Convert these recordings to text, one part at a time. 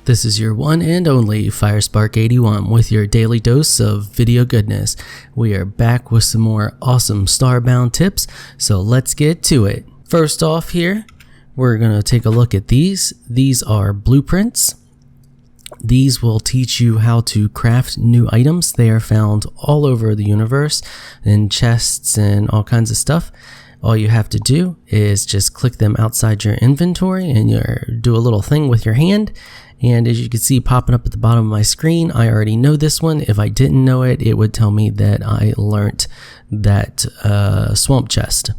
This is your one and only FireSpark81 with your daily dose of video goodness. We are back with some more awesome Starbound tips, so let's get to it. First off here, we're going to take a look at these. These are blueprints. These will teach you how to craft new items. They are found all over the universe in chests and all kinds of stuff. All you have to do is just click them outside your inventory and you do a little thing with your hand. And as you can see popping up at the bottom of my screen, I already know this one. If I didn't know it, it would tell me that I learnt that swamp chest.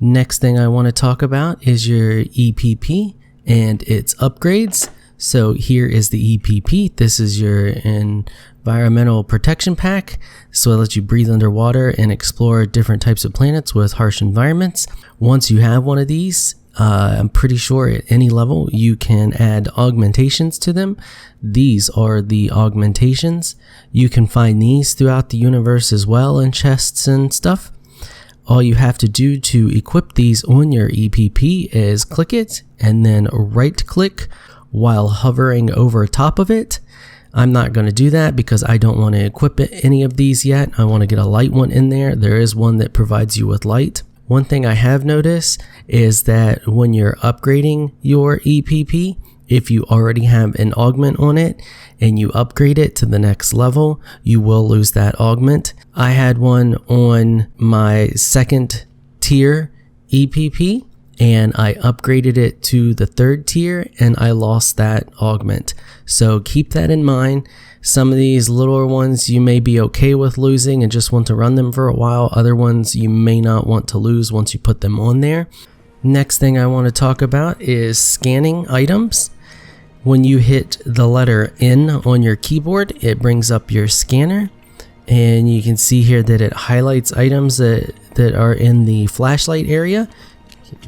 Next thing I want to talk about is your EPP and its upgrades. So here is the EPP. This is your environmental protection pack. So it lets you breathe underwater and explore different types of planets with harsh environments. Once you have one of these, I'm pretty sure at any level you can add augmentations to them. These are the augmentations. You can find these throughout the universe as well in chests and stuff. All you have to do to equip these on your EPP is click it and then right click while hovering over top of it. I'm not going to do that because I don't want to equip any of these yet. I want to get a light one in there. There is one that provides you with light. One thing I have noticed is that when you're upgrading your EPP, if you already have an augment on it and you upgrade it to the next level, you will lose that augment. I had one on my second tier EPP and I upgraded it to the third tier and I lost that augment. So keep that in mind. Some of these littler ones you may be okay with losing and just want to run them for a while. Other ones you may not want to lose once you put them on there. Next thing I want to talk about is scanning items. When you hit the letter N on your keyboard, it brings up your scanner. And you can see here that it highlights items that are in the flashlight area.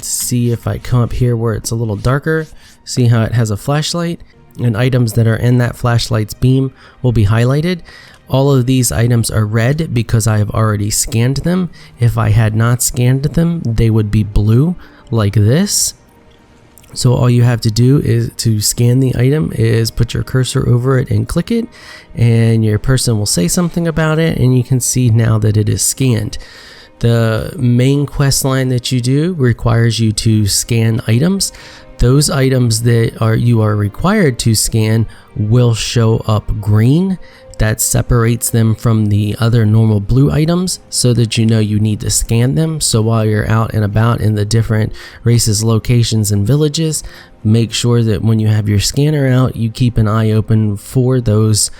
See if I come up here where it's a little darker, see how it has a flashlight, and items that are in that flashlight's beam will be highlighted. All of these items are red because I have already scanned them. If I had not scanned them, they would be blue like this. So all you have to do is to scan the item is put your cursor over it and click it, and your person will say something about it, and you can see now that it is scanned. The main quest line that you do requires you to scan items. Those items that you are required to scan will show up green. That separates them from the other normal blue items so that you know you need to scan them. So while you're out and about in the different races, locations, and villages, make sure that when you have your scanner out, you keep an eye open for those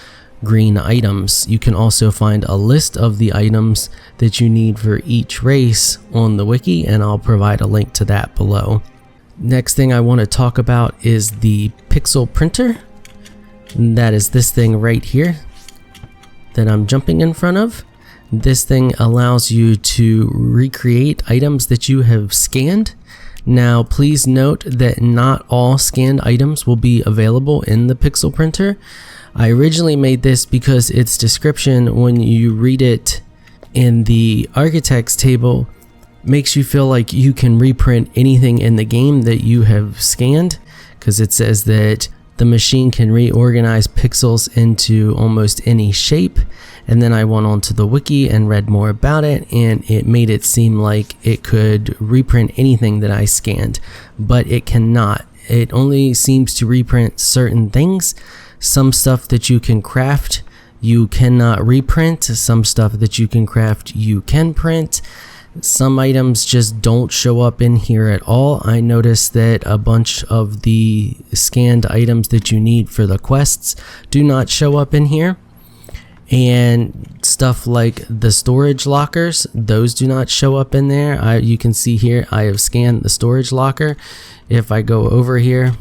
green items. You can also find a list of the items that you need for each race on the wiki, and I'll provide a link to that below. Next thing I want to talk about is the pixel printer. And that is this thing right here that I'm jumping in front of. This thing allows you to recreate items that you have scanned. Now please note that not all scanned items will be available in the pixel printer. I originally made this because its description, when you read it in the architects table, makes you feel like you can reprint anything in the game that you have scanned, because it says that the machine can reorganize pixels into almost any shape. And then I went on to the wiki and read more about it, and it made it seem like it could reprint anything that I scanned, but it cannot. It only seems to reprint certain things. Some stuff that you can craft, you cannot reprint. Some stuff that you can craft, you can print. Some items just don't show up in here at all. I noticed that a bunch of the scanned items that you need for the quests do not show up in here. And stuff like the storage lockers, those do not show up in there. You can see here I have scanned the storage locker. If I go over here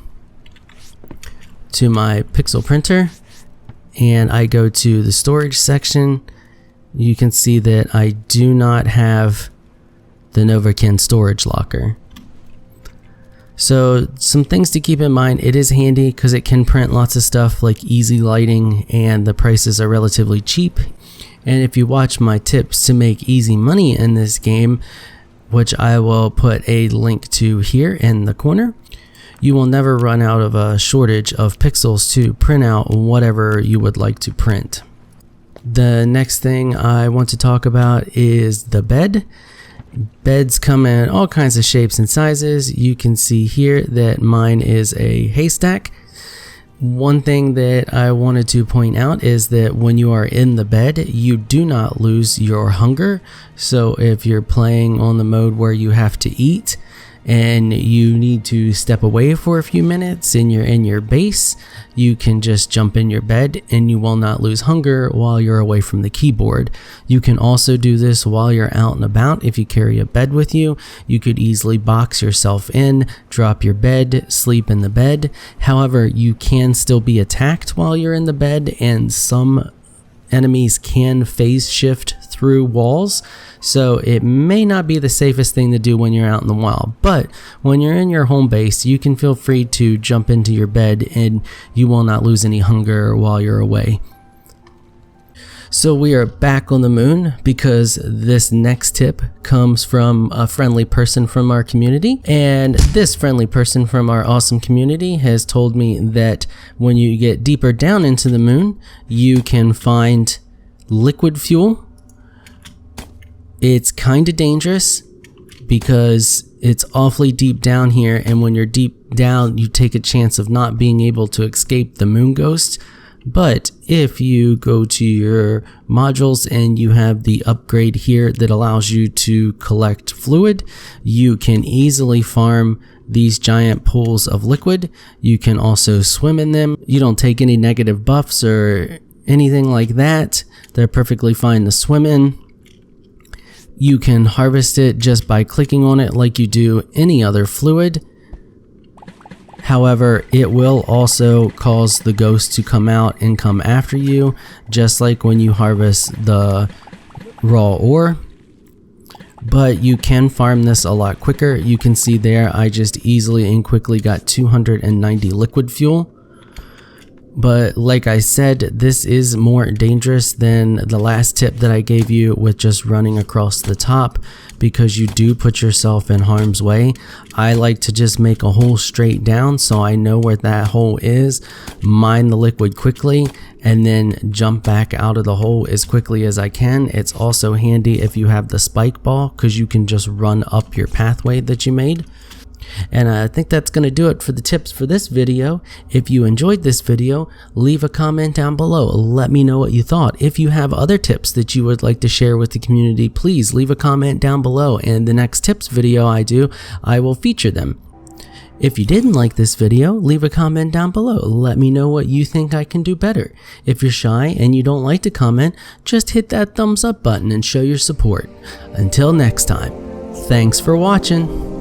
to my pixel printer and I go to the storage section, you can see that I do not have the Novakin storage locker. So some things to keep in mind. It is handy because it can print lots of stuff like easy lighting, and the prices are relatively cheap. And if you watch my tips to make easy money in this game, which I will put a link to here in the corner, you will never run out of a shortage of pixels to print out whatever you would like to print. The next thing I want to talk about is the bed. Beds come in all kinds of shapes and sizes. You can see here that mine is a haystack. One thing that I wanted to point out is that when you are in the bed, you do not lose your hunger. So if you're playing on the mode where you have to eat and you need to step away for a few minutes and you're in your base, you can just jump in your bed and you will not lose hunger while you're away from the keyboard. You can also do this while you're out and about. If you carry a bed with you, you could easily box yourself in, drop your bed, sleep in the bed. However, you can still be attacked while you're in the bed, and some enemies can phase shift through walls, so it may not be the safest thing to do when you're out in the wild. But when you're in your home base, you can feel free to jump into your bed and you will not lose any hunger while you're away. So we are back on the moon because this next tip comes from a friendly person from our community, and this friendly person from our awesome community has told me that when you get deeper down into the moon, you can find liquid fuel. It's kind of dangerous because it's awfully deep down here, and when you're deep down, you take a chance of not being able to escape the moon ghost. But if you go to your modules and you have the upgrade here that allows you to collect fluid, you can easily farm these giant pools of liquid. You can also swim in them. You don't take any negative buffs or anything like that. They're perfectly fine to swim in. You can harvest it just by clicking on it like you do any other fluid. However, it will also cause the ghost to come out and come after you, just like when you harvest the raw ore. But you can farm this a lot quicker. You can see there I just easily and quickly got 290 liquid fuel. But like I said, this is more dangerous than the last tip that I gave you with just running across the top, because you do put yourself in harm's way. I like to just make a hole straight down so I know where that hole is, mine the liquid quickly, and then jump back out of the hole as quickly as I can. It's also handy if you have the spike ball, because you can just run up your pathway that you made. And I think that's going to do it for the tips for this video. If you enjoyed this video, leave a comment down below. Let me know what you thought. If you have other tips that you would like to share with the community, please leave a comment down below, and the next tips video I do, I will feature them. If you didn't like this video, leave a comment down below. Let me know what you think I can do better. If you're shy and you don't like to comment, just hit that thumbs up button and show your support. Until next time, thanks for watching.